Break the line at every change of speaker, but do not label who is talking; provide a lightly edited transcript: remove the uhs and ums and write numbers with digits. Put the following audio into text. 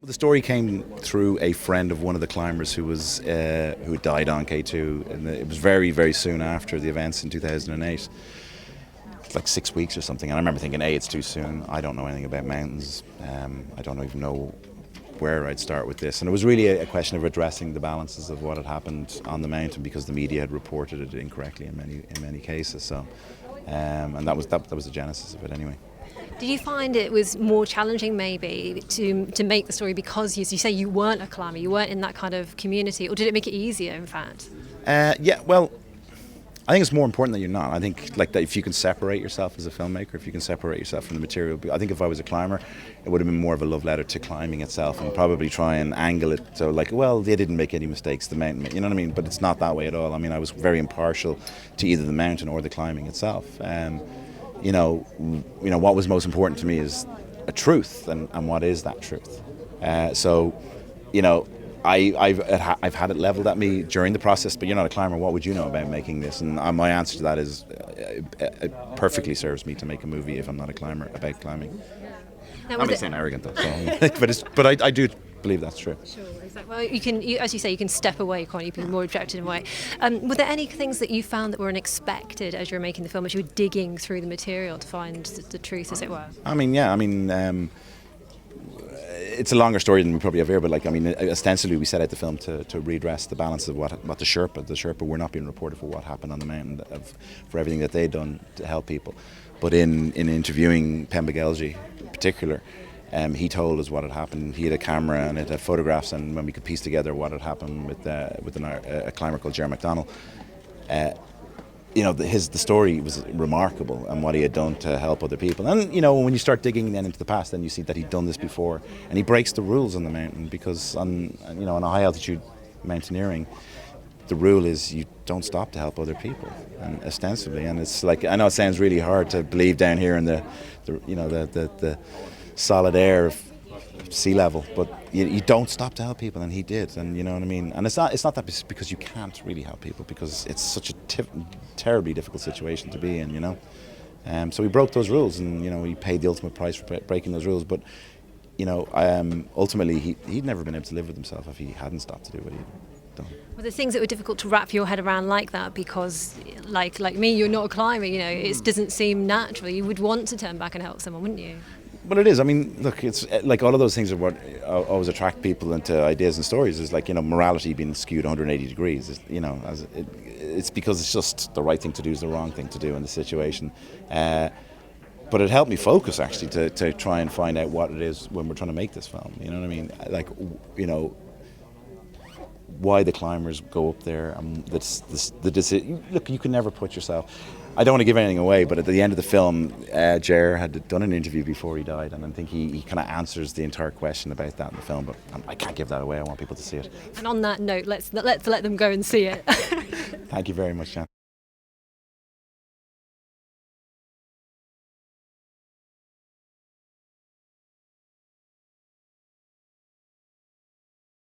The story came through a friend of one of the climbers who died on K2, and it was very, very soon after the events in 2008. Like 6 weeks or something, and I remember thinking, it's too soon. I don't know anything about mountains. I don't even know where I'd start with this. And it was really a question of addressing the balances of what had happened on the mountain, because the media had reported it incorrectly in many cases. So, and that was the genesis of it anyway.
Did you find it was more challenging maybe to make the story because you say you weren't a climber, you weren't in that kind of community, or did it make it easier in fact?
Yeah, well, I think it's more important that you're not. I think like that if you can separate yourself as a filmmaker, if you can separate yourself from the material. I think if I was a climber, it would have been more of a love letter to climbing itself, and probably try and angle it so like, well, they didn't make any mistakes, the mountain, you know what I mean? But it's not that way at all. I mean, I was very impartial to either the mountain or the climbing itself. You know, what was most important to me is a truth, and what is that truth? So, you know, I've had it leveled at me during the process, but you're not a climber, what would you know about making this? And my answer to that is it perfectly serves me to make a movie if I'm not a climber about climbing. I'm not saying arrogant though, so, but I do believe that's true.
Sure, exactly. Well, as you say, you can step away, can't you? You can be more objective in a way. Were there any things that you found that were unexpected as you were making the film, as you were digging through the material to find the truth, as it were?
It's a longer story than we probably have here, but ostensibly we set out the film to redress the balance of what the Sherpa were not being reported for what happened on the mountain, for everything that they'd done to help people. But in interviewing Pemba Gelji in particular, he told us what had happened. He had a camera and it had photographs, and when we could piece together what had happened with a climber called Jerry McDonnell, the story was remarkable, and what he had done to help other people. And when you start digging then into the past, then you see that he'd done this before, and he breaks the rules on the mountain, because on a high altitude mountaineering, the rule is you don't stop to help other people, and ostensibly. And it's like, I know it sounds really hard to believe down here in the solid air of sea level, but you don't stop to help people, and he did, and you know what I mean. And it's not that because you can't really help people, because it's such a terribly difficult situation to be in, So we broke those rules, and he paid the ultimate price for breaking those rules. But ultimately he'd never been able to live with himself if he hadn't stopped to do what he'd done.
Well, the things that were difficult to wrap your head around like that, because like me, you're not a climber, it doesn't seem natural. You would want to turn back and help someone, wouldn't you?
But it is. I mean, look, it's like all of those things are what always attract people into ideas and stories. Is like, morality being skewed 180 degrees. It's because it's just the right thing to do is the wrong thing to do in the situation. But it helped me focus actually to try and find out what it is when we're trying to make this film. You know what I mean? Like, why the climbers go up there. Look, you can never put yourself. I don't want to give anything away, but at the end of the film, Jer had done an interview before he died, and I think he kind of answers the entire question about that in the film. But I can't give that away. I want people to see it.
And on that note, let's let them go and see it.
Thank you very much, Jan.